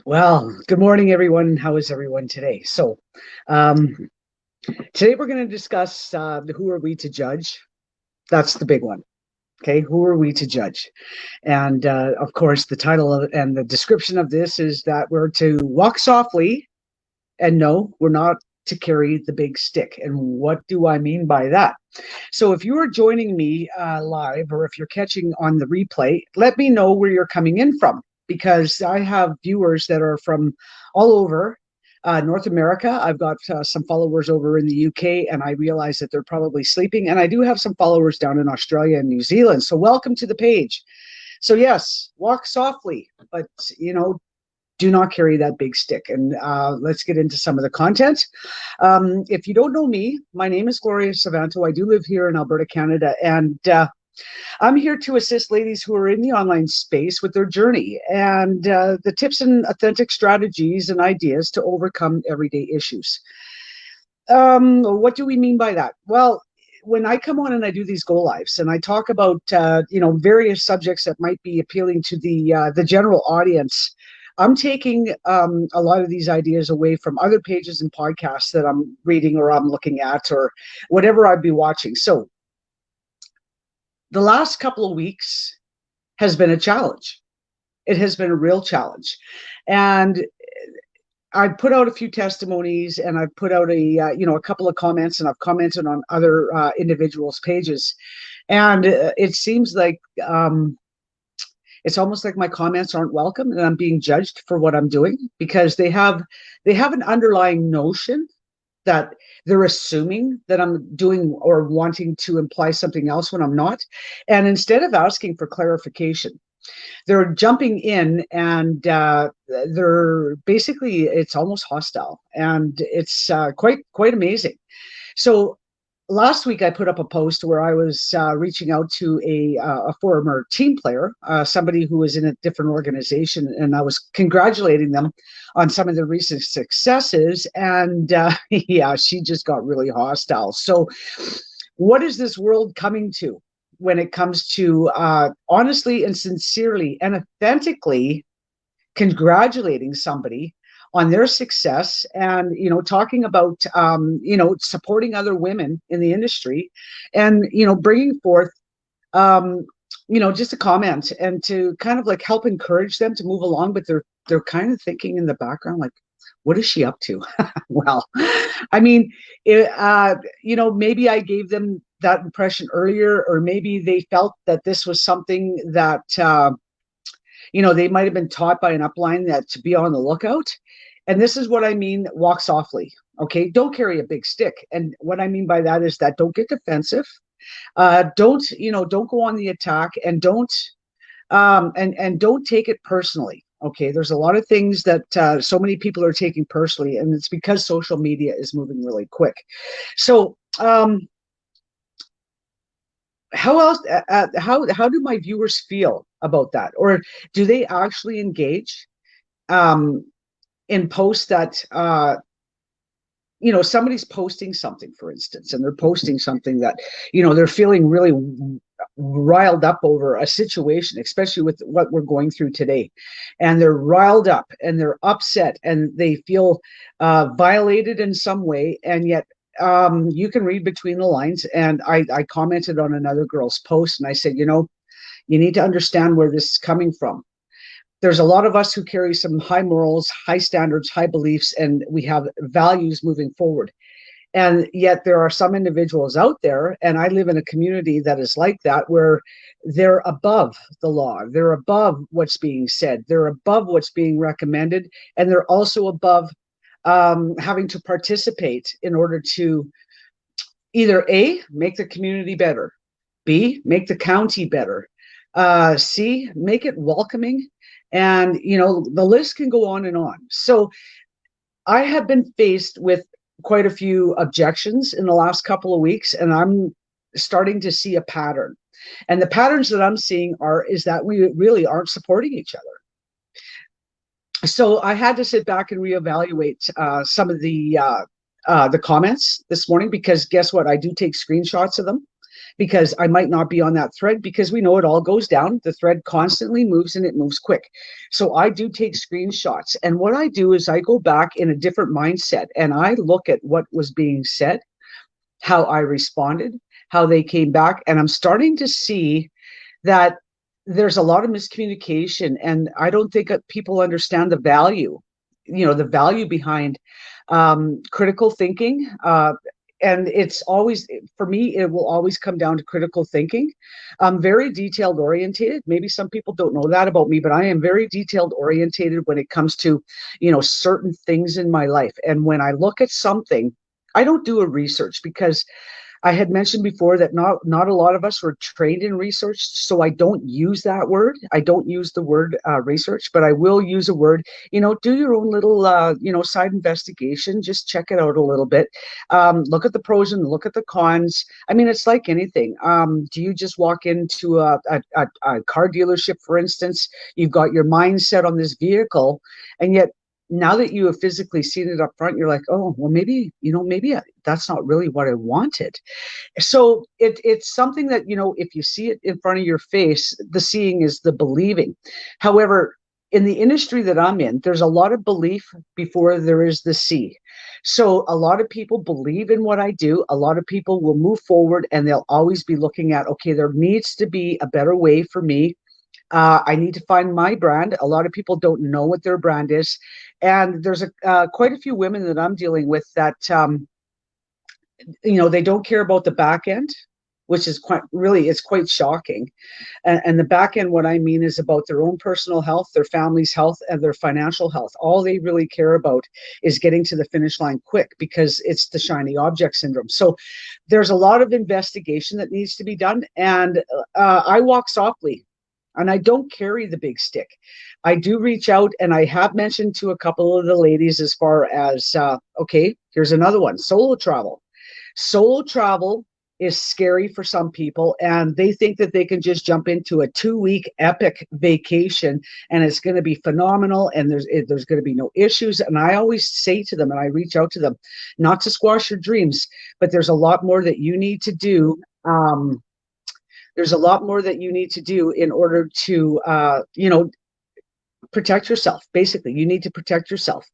Well, good morning, everyone. How is everyone today? Um, Today we're going to discuss who are we to judge? That's the big one. Okay, who are we to judge? And of course, the title and the description of this is that we're to walk softly, and no, we're not to carry the big stick. And what do I mean by that? So, if you are joining me live, or if you're catching on the replay, let me know where you're coming in from, because I have viewers that are from all over North America. I've got some followers over in the UK, and I realize that they're probably sleeping. And I do have some followers down in Australia and New Zealand. So, welcome to the page. So, yes, walk softly, but do not carry that big stick. And let's get into some of the content. If you don't know me, my name is Gloria Savanto. I do live here in Alberta, Canada, and I'm here to assist ladies who are in the online space with their journey and the tips and authentic strategies and ideas to overcome everyday issues. What do we mean by that? Well, when I come on and I do these go lives and I talk about various subjects that might be appealing to the general audience, I'm taking a lot of these ideas away from other pages and podcasts that I'm reading or I'm looking at or whatever I'd be watching. So the last couple of weeks has been a challenge. It has been a real challenge. And I put out a few testimonies and I've put out a couple of comments, and I've commented on other individuals' pages. And it seems like it's almost like my comments aren't welcome and I'm being judged for what I'm doing, because they have an underlying notion that they're assuming that I'm doing or wanting to imply something else when I'm not. And instead of asking for clarification, they're jumping in and they're basically, it's almost hostile, and it's quite amazing. So last week I put up a post where I was reaching out to a former team player, somebody who was in a different organization, and I was congratulating them on some of the recent successes. And yeah, she just got really hostile. So what is this world coming to when it comes to honestly and sincerely and authentically congratulating somebody on their success, and talking about supporting other women in the industry, and bringing forth just a comment and to kind of like help encourage them to move along, but they're kind of thinking in the background, like, what is she up to? Well, I mean, maybe I gave them that impression earlier, or maybe they felt that this was something that they might have been taught by an upline, that to be on the lookout. And this is what I mean: walk softly. Okay, don't carry a big stick. And what I mean by that is that don't get defensive. Don't go on the attack, and don't and don't take it personally. Okay, there's a lot of things that so many people are taking personally, and it's because social media is moving really quick. So how else how do my viewers feel about that, or do they actually engage in posts that somebody's posting something, for instance, and they're posting something that they're feeling really riled up over a situation, especially with what we're going through today, and they're riled up and they're upset and they feel violated in some way, and yet you can read between the lines. And I commented on another girl's post, and I said, you need to understand where this is coming from. There's a lot of us who carry some high morals, high standards, high beliefs, and we have values moving forward. And yet there are some individuals out there, and I live in a community that is like that, where they're above the law. They're above what's being said. They're above what's being recommended. And they're also above having to participate in order to either A, make the community better, B, make the county better, C, make it welcoming. And, the list can go on and on. So I have been faced with quite a few objections in the last couple of weeks, and I'm starting to see a pattern. And the patterns that I'm seeing is that we really aren't supporting each other. So I had to sit back and reevaluate some of the comments this morning, because guess what? I do take screenshots of them, because I might not be on that thread, because we know it all goes down. The thread constantly moves and it moves quick. So I do take screenshots. And what I do is I go back in a different mindset and I look at what was being said, how I responded, how they came back. And I'm starting to see that there's a lot of miscommunication. And I don't think that people understand the value, the value behind critical thinking. And it's always, for me, it will always come down to critical thinking. I'm very detailed orientated. Maybe some people don't know that about me, but I am very detailed orientated when it comes to, certain things in my life. And when I look at something, I don't do a research, because I had mentioned before that not a lot of us were trained in research, so I don't use that word. I don't use the word research, but I will use a word, do your own little, side investigation. Just check it out a little bit. Look at the pros and look at the cons. I mean, it's like anything. Do you just walk into a car dealership, for instance? You've got your mindset on this vehicle, and yet now that you have physically seen it up front, you're like, oh, well, maybe that's not really what I wanted. So it's something that, if you see it in front of your face, the seeing is the believing. However, in the industry that I'm in, there's a lot of belief before there is the see. So a lot of people believe in what I do. A lot of people will move forward and they'll always be looking at, okay, there needs to be a better way for me. I need to find my brand. A lot of people don't know what their brand is. And there's quite a few women that I'm dealing with that, they don't care about the back end, which is it's quite shocking. And the back end, what I mean is about their own personal health, their family's health, and their financial health. All they really care about is getting to the finish line quick, because it's the shiny object syndrome. So there's a lot of investigation that needs to be done. And I walk softly. And I don't carry the big stick. I do reach out, and I have mentioned to a couple of the ladies as far as, okay, here's another one, solo travel. Solo travel is scary for some people, and they think that they can just jump into a 2-week epic vacation and it's going to be phenomenal and there's going to be no issues. And I always say to them, and I reach out to them, not to squash your dreams, but there's a lot more that you need to do. There's a lot more that you need to do in order to, protect yourself. Basically, you need to protect yourself.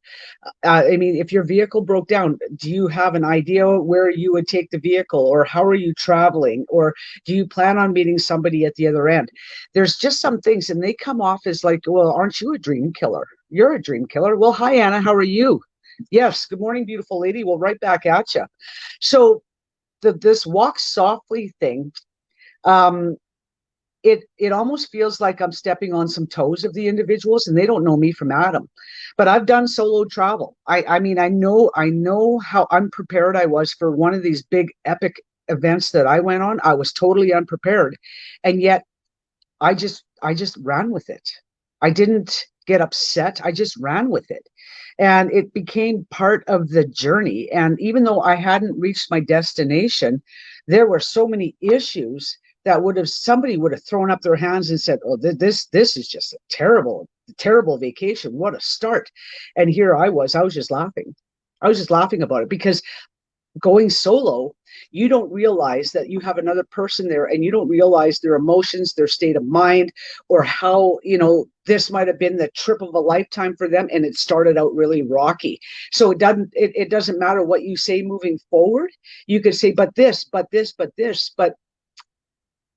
I mean, if your vehicle broke down, do you have an idea where you would take the vehicle, or how are you traveling, or do you plan on meeting somebody at the other end? There's just some things, and they come off as like, well, aren't you a dream killer? You're a dream killer. Well, hi, Anna. How are you? Yes. Good morning, beautiful lady. Well, right back at you. So this walk softly thing, it almost feels like I'm stepping on some toes of the individuals, and they don't know me from Adam. But I've done solo travel. I mean, I know how unprepared I was for one of these big epic events that I went on. I was totally unprepared, and yet I just ran with it. I didn't get upset. I just ran with it, and it became part of the journey. And even though I hadn't reached my destination, there were so many issues that somebody would have thrown up their hands and said, oh, this is just a terrible vacation. What a start. And here I was just laughing. I was just laughing about it, because going solo, you don't realize that you have another person there, and you don't realize their emotions, their state of mind, or how, this might have been the trip of a lifetime for them, and it started out really rocky. So it doesn't matter what you say moving forward. You could say, but this, but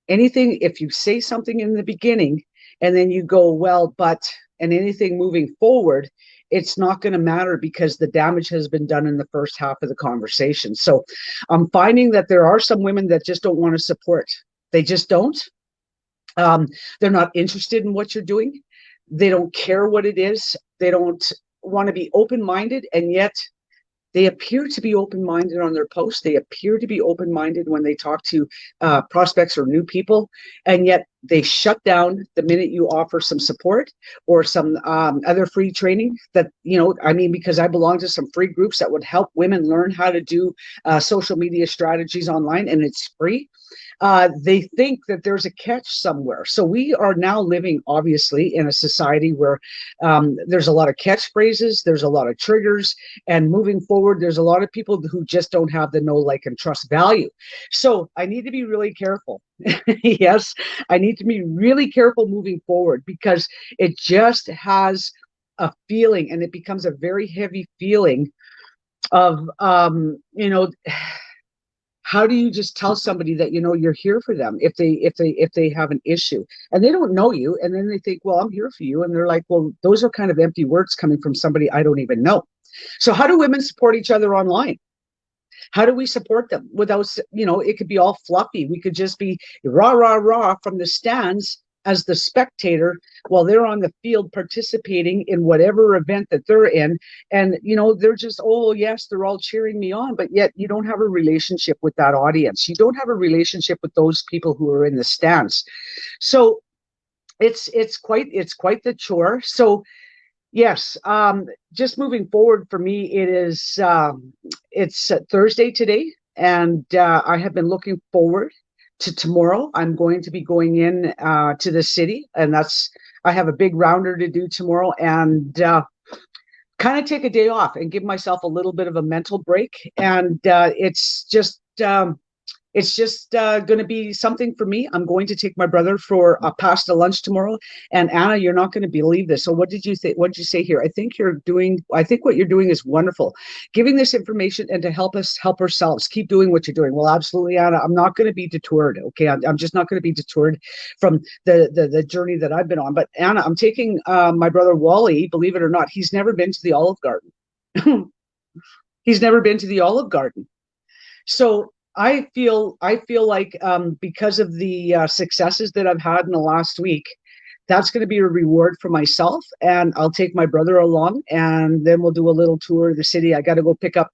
anything, if you say something in the beginning and then you go, well, and anything moving forward, it's not going to matter, because the damage has been done in the first half of the conversation. So I'm finding that there are some women that just don't want to support. They just don't. They're not interested in what you're doing. They don't care what it is. They don't want to be open-minded, and yet they appear to be open-minded on their posts. They appear to be open-minded when they talk to prospects or new people, and yet they shut down the minute you offer some support or some other free training that, because I belong to some free groups that would help women learn how to do social media strategies online, and it's free. they think that there's a catch somewhere. So we are now living, obviously, in a society where there's a lot of catchphrases, there's a lot of triggers, and moving forward, there's a lot of people who just don't have the know, like, and trust value. So I need to be really careful. Yes, I need to be really careful moving forward, because it just has a feeling, and it becomes a very heavy feeling of, how do you just tell somebody that you're here for them if they have an issue and they don't know you, and then they think, well, I'm here for you, and they're like, well, those are kind of empty words coming from somebody I don't even know. So how do women support each other online? How do we support them without, it could be all fluffy. We could just be rah, rah, rah from the stands as the spectator while they're on the field participating in whatever event that they're in. And, they're just, oh, yes, they're all cheering me on. But yet you don't have a relationship with that audience. You don't have a relationship with those people who are in the stands. So it's quite the chore. So yes, just moving forward for me, it's Thursday today, and I have been looking forward to tomorrow. I'm going to be going in to the city, and I have a big rounder to do tomorrow, and kind of take a day off and give myself a little bit of a mental break. And it's just going to be something for me. I'm going to take my brother for a pasta lunch tomorrow. And Anna, you're not going to believe this. So what did you think? What did you say here? I think what you're doing is wonderful. Giving this information and to help us help ourselves. Keep doing what you're doing. Well, absolutely, Anna. I'm not going to be detoured. Okay. I'm just not going to be detoured from the journey that I've been on. But Anna, I'm taking my brother Wally, believe it or not, he's never been to the Olive Garden. He's never been to the Olive Garden. So I feel like because of the successes that I've had in the last week, that's going to be a reward for myself. And I'll take my brother along, and then we'll do a little tour of the city. I got to go pick up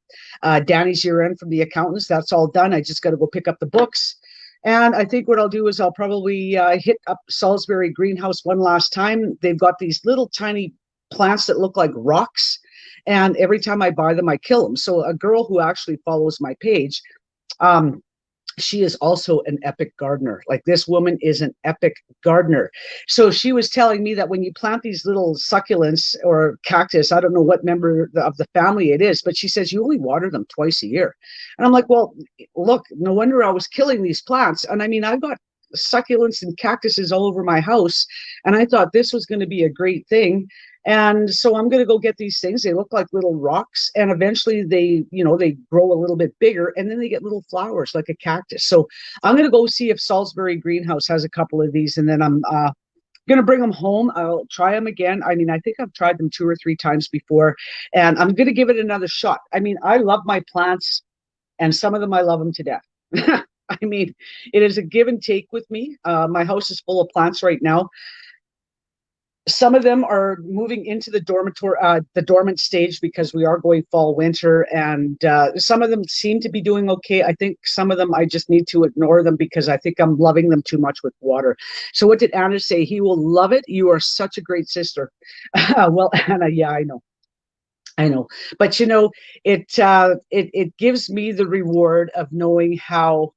Danny's year end from the accountants. That's all done. I just got to go pick up the books. And I think what I'll do is I'll probably hit up Salisbury Greenhouse one last time. They've got these little tiny plants that look like rocks. And every time I buy them, I kill them. So a girl who actually follows my page, she is also an epic gardener. Like, this woman is an epic gardener. So she was telling me that when you plant these little succulents or cactus, I don't know what member of the family it is, but she says you only water them twice a year. And I'm like, well, look, no wonder I was killing these plants. And I mean, I've got succulents and cactuses all over my house, and I thought this was going to be a great thing. And so I'm going to go get these things. They look like little rocks, and eventually they grow a little bit bigger, and then they get little flowers like a cactus. So I'm going to go see if Salisbury Greenhouse has a couple of these, and then I'm going to bring them home. I'll try them again. I mean, I think I've tried them 2 or 3 times before, and I'm going to give it another shot. I mean, I love my plants, and some of them, I love them to death. I mean, it is a give and take with me. My house is full of plants right now. Some of them are moving into the dormant stage, because we are going fall, winter, and some of them seem to be doing okay. I think some of them I just need to ignore them because I think I'm loving them too much with water. So what did Anna say? He will love it. You are such a great sister. Well, Anna, yeah, I know, but it gives me the reward of knowing how,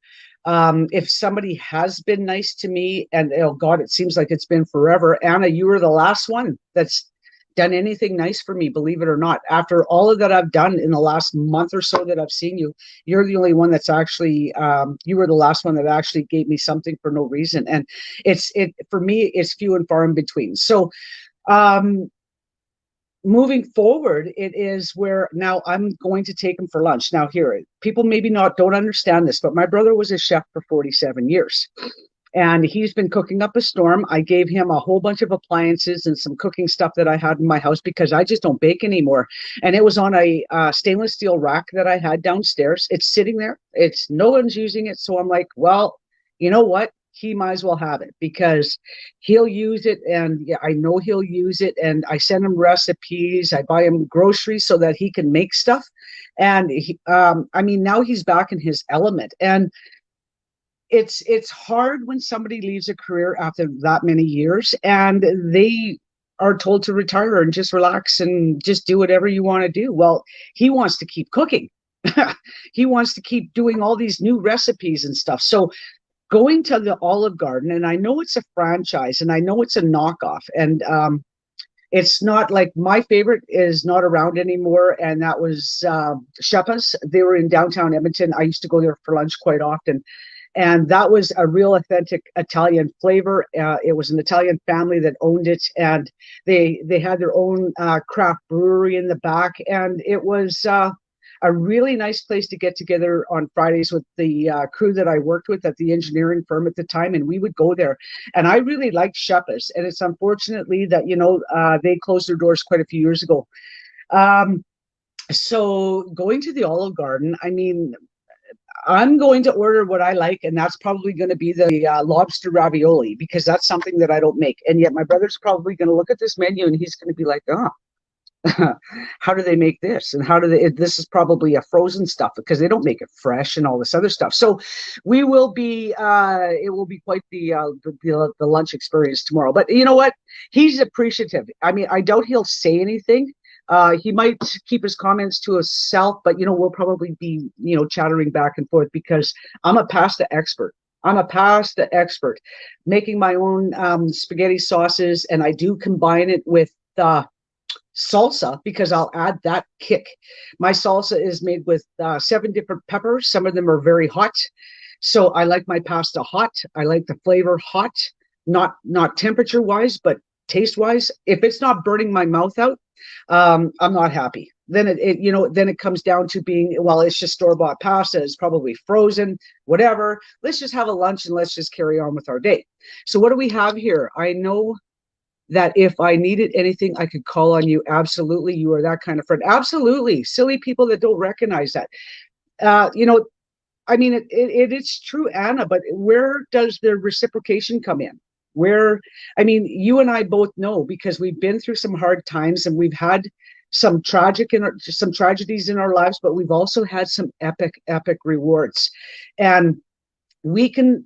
if somebody has been nice to me, and oh God, it seems like it's been forever. Anna, you were the last one that's done anything nice for me, believe it or not. After all of that I've done in the last month or so that I've seen you, you're the only one that's actually, you were the last one that actually gave me something for no reason. And for me, it's few and far in between. So, moving forward, it is where now I'm going to take him for lunch. Now, here, people maybe don't understand this, but my brother was a chef for 47 years, and he's been cooking up a storm. I gave him a whole bunch of appliances and some cooking stuff that I had in my house because I just don't bake anymore. And it was on a stainless steel rack that I had downstairs. It's sitting there. No one's using it. So I'm like, well, you know what? He might as well have it because he'll use it, and yeah, I know he'll use it. And I send him recipes. I buy him groceries so that he can make stuff. And I mean, now he's back in his element. And it's hard when somebody leaves a career after that many years and they are told to retire and just relax and just do whatever you want to do. Well, he wants to keep cooking. He wants to keep doing all these new recipes and stuff. So going to the Olive Garden, and I know it's a franchise and I know it's a knockoff, and it's not like my favorite is not around anymore, and that was Sheppa's. They were in downtown Edmonton. I used to go there for lunch quite often, and that was a real authentic Italian flavor. It was an Italian family that owned it, and they had their own craft brewery in the back, and it was a really nice place to get together on Fridays with the crew that I worked with at the engineering firm at the time, and we would go there. And I really liked Sheppa's, and it's unfortunately that they closed their doors quite a few years ago. Um, so going to the Olive Garden, I mean, I'm going to order what I like, and that's probably going to be the lobster ravioli because that's something that I don't make. And yet my brother's probably going to look at this menu and he's going to be like, oh, how do they make this, and how do they this is probably a frozen stuff because they don't make it fresh and all this other stuff. So we will be it will be quite the lunch experience tomorrow. But you know what, he's appreciative. I mean, I doubt he'll say anything. He might keep his comments to himself, but we'll probably be chattering back and forth because I'm a pasta expert. I'm a pasta expert, making my own spaghetti sauces, and I do combine it with salsa because I'll add that kick. My salsa is made with 7 different peppers. Some of them are very hot. So I like my pasta hot. I like the flavor hot, not temperature wise, but taste wise. If it's not burning my mouth out, I'm not happy. Then it comes down to being, well, it's just store-bought pasta. It's probably frozen, whatever. Let's just have a lunch and let's just carry on with our day. So what do we have here? I know that if I needed anything, I could call on you. Absolutely. You are that kind of friend. Absolutely. Silly people that don't recognize that. I mean, it's true, Anna, but where does the reciprocation come in? I mean, you and I both know because we've been through some hard times and we've had some tragedies in our lives, but we've also had some epic rewards. And we can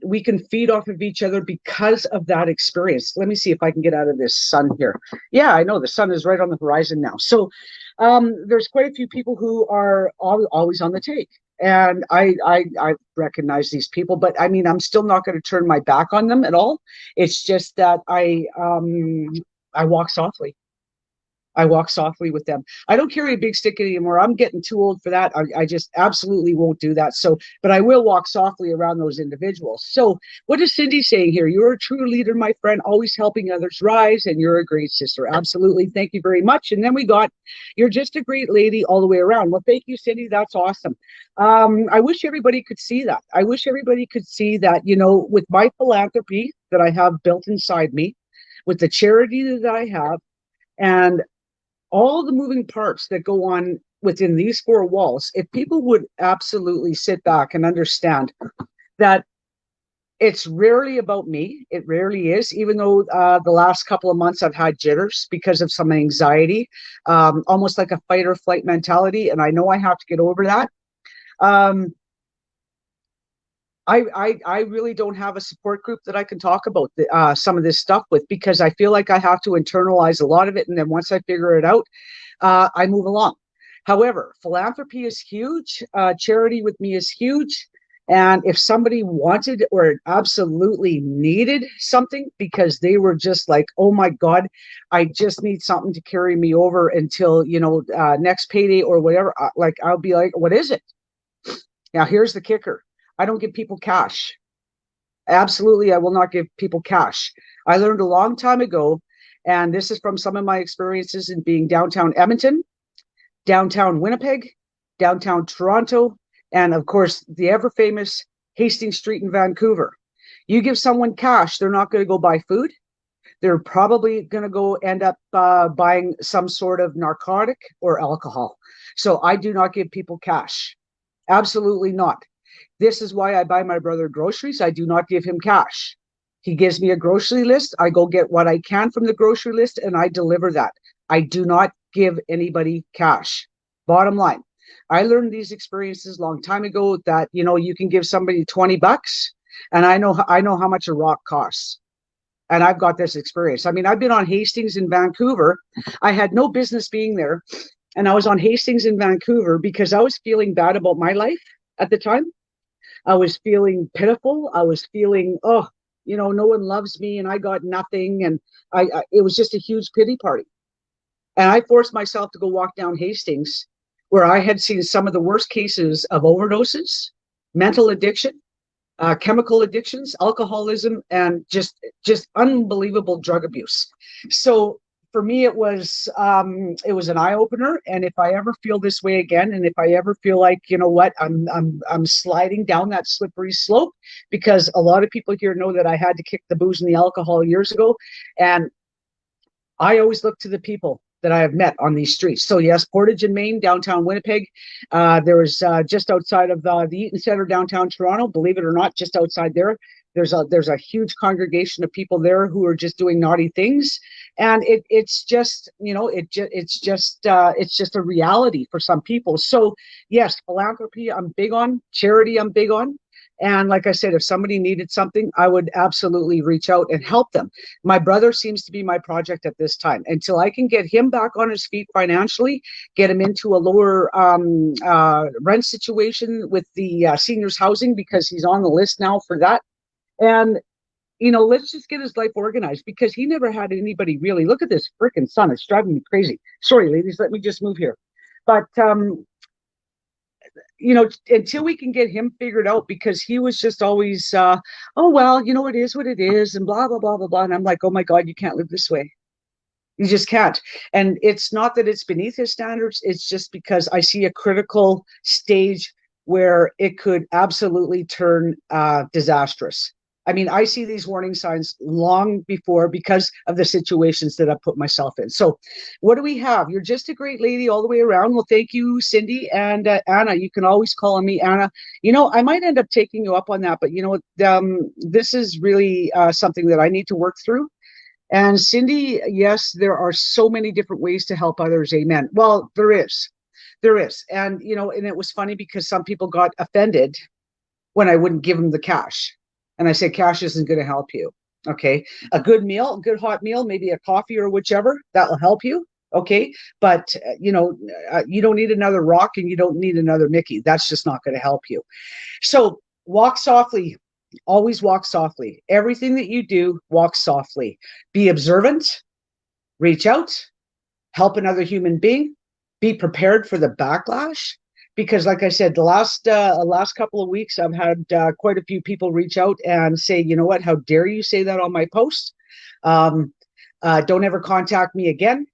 feed off of each other because of that experience. Let me see if I can get out of this sun here. Yeah, I know the sun is right on the horizon now. So there's quite a few people who are always on the take. And I recognize these people, but I mean, I'm still not going to turn my back on them at all. It's just that I walk softly. I walk softly with them. I don't carry a big stick anymore. I'm getting too old for that. I just absolutely won't do that. So, but I will walk softly around those individuals. So what is Cindy saying here? You're a true leader, my friend, always helping others rise, and you're a great sister. Absolutely. Thank you very much. And then we got, you're just a great lady all the way around. Well, thank you, Cindy. That's awesome. I wish everybody could see that. I wish everybody could see that, with my philanthropy that I have built inside me, with the charity that I have, and all the moving parts that go on within these 4 walls, if people would absolutely sit back and understand that it's rarely about me, it rarely is, even though the last couple of months I've had jitters because of some anxiety, almost like a fight or flight mentality, and I know I have to get over that. I really don't have a support group that I can talk about some of this stuff with because I feel like I have to internalize a lot of it. And then once I figure it out, I move along. However, philanthropy is huge. Charity with me is huge. And if somebody wanted or absolutely needed something because they were just like, oh my God, I just need something to carry me over until, next payday or whatever, I'll be like, what is it? Now, here's the kicker. I don't give people cash. Absolutely, I will not give people cash. I learned a long time ago, and this is from some of my experiences in being downtown Edmonton, downtown Winnipeg, downtown Toronto, and of course, the ever famous Hastings Street in Vancouver. You give someone cash, they're not going to go buy food. They're probably going to go end up buying some sort of narcotic or alcohol. So I do not give people cash. Absolutely not. This is why I buy my brother groceries. I do not give him cash. He gives me a grocery list. I go get what I can from the grocery list and I deliver that. I do not give anybody cash. Bottom line. I learned these experiences a long time ago that, you can give somebody $20 and I know how much a rock costs. And I've got this experience. I mean, I've been on Hastings in Vancouver. I had no business being there. And I was on Hastings in Vancouver because I was feeling bad about my life at the time. I was feeling pitiful. I was feeling, oh, no one loves me and I got nothing. And it was just a huge pity party. And I forced myself to go walk down Hastings, where I had seen some of the worst cases of overdoses, mental addiction, chemical addictions, alcoholism, and just unbelievable drug abuse. So for me, it was an eye opener. And if I ever feel this way again, and if I ever feel like, what, I'm sliding down that slippery slope, because a lot of people here know that I had to kick the booze and the alcohol years ago, and I always look to the people that I have met on these streets. So yes, Portage in Main, downtown Winnipeg. There was just outside of the Eaton Center, downtown Toronto. Believe it or not, just outside there, there's a huge congregation of people there who are just doing naughty things, and it's just it's just a reality for some people. So yes, philanthropy I'm big on, charity I'm big on. And like I said, if somebody needed something, I would absolutely reach out and help them. My brother seems to be my project at this time. Until I can get him back on his feet financially, get him into a lower rent situation with the seniors housing, because he's on the list now for that. And, let's just get his life organized, because he never had anybody really. Look at this freaking sun. It's driving me crazy. Sorry, ladies, let me just move here. But, until we can get him figured out, because he was just always, oh, well, it is what it is, and blah, blah, blah, blah, blah. And I'm like, oh my God, you can't live this way. You just can't. And it's not that it's beneath his standards. It's just because I see a critical stage where it could absolutely turn disastrous. I mean, I see these warning signs long before, because of the situations that I've put myself in. So what do we have? You're just a great lady all the way around. Well, thank you, Cindy. And Anna, you can always call on me, Anna. I might end up taking you up on that, but this is really something that I need to work through. And Cindy, yes, there are so many different ways to help others. Amen. Well, there is. There is. And, and it was funny because some people got offended when I wouldn't give them the cash. And I said, cash isn't going to help you. Okay. A good meal, a good hot meal, maybe a coffee or whichever, that will help you. Okay. But, you don't need another rock, and you don't need another Mickey. That's just not going to help you. So walk softly. Always walk softly. Everything that you do, walk softly. Be observant. Reach out. Help another human being. Be prepared for the backlash. Because like I said, the last couple of weeks, I've had quite a few people reach out and say, you know what, how dare you say that on my post? Don't ever contact me again.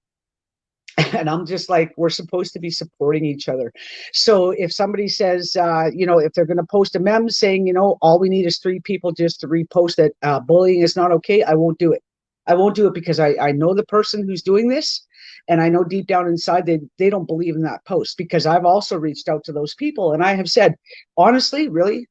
And I'm just like, we're supposed to be supporting each other. So if somebody says, if they're going to post a meme saying, all we need is 3 people just to repost it, bullying is not okay, I won't do it. I won't do it, because I know the person who's doing this, and I know deep down inside they don't believe in that post, because I've also reached out to those people and I have said, honestly, really?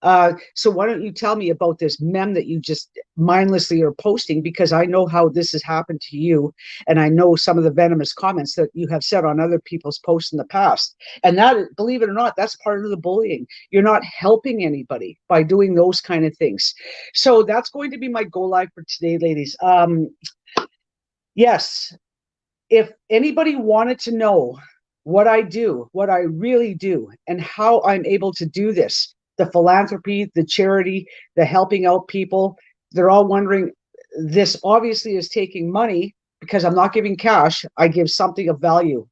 So why don't you tell me about this meme that you just mindlessly are posting, because I know how this has happened to you, and I know some of the venomous comments that you have said on other people's posts in the past. And that, believe it or not, that's part of the bullying. You're not helping anybody by doing those kind of things. So that's going to be my go live for today, ladies. Yes, if anybody wanted to know what I do, what I really do, and how I'm able to do this, the philanthropy, the charity, the helping out people, they're all wondering, this obviously is taking money, because I'm not giving cash. I give something of value,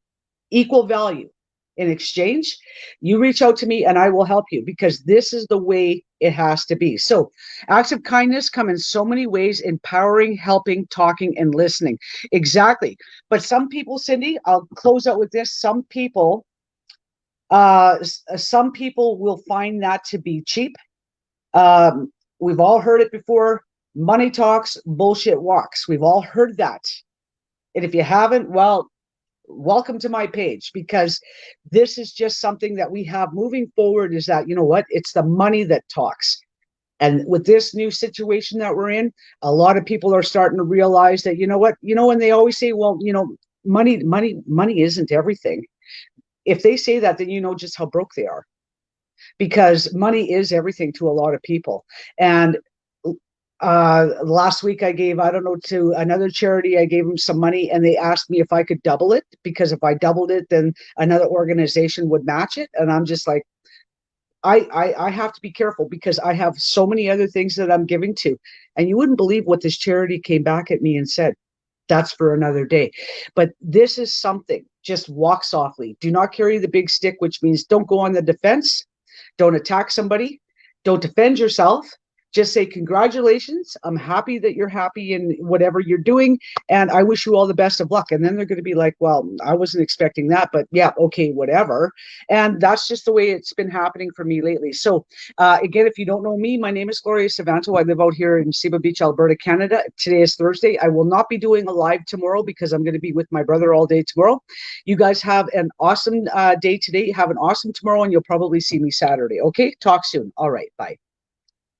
equal value. In exchange, you reach out to me and I will help you, because this is the way it has to be. So acts of kindness come in so many ways: empowering, helping, talking, and listening. Exactly. But some people, Cindy, I'll close out with this. Some people will find that to be cheap. We've all heard it before. Money talks, bullshit walks. We've all heard that. And if you haven't, well, welcome to my page, because this is just something that we have moving forward, is that, it's the money that talks. And with this new situation that we're in, a lot of people are starting to realize that, when they always say, well, money isn't everything. If they say that, then you know just how broke they are, because money is everything to a lot of people. And last week I gave, I don't know, to another charity, I gave them some money, and they asked me if I could double it, because if I doubled it, then another organization would match it. And I'm just like, I have to be careful because I have so many other things that I'm giving to. And you wouldn't believe what this charity came back at me and said. That's for another day. But this is something. Just walk softly. Do not carry the big stick, which means don't go on the defense. Don't attack somebody. Don't defend yourself. Just say, congratulations. I'm happy that you're happy in whatever you're doing. And I wish you all the best of luck. And then they're going to be like, well, I wasn't expecting that, but yeah, okay, whatever. And that's just the way it's been happening for me lately. So again, if you don't know me, my name is Gloria Savanto. I live out here in Ceiba Beach, Alberta, Canada. Today is Thursday. I will not be doing a live tomorrow because I'm going to be with my brother all day tomorrow. You guys have an awesome day today. Have an awesome tomorrow, and you'll probably see me Saturday. Okay, talk soon. All right, bye.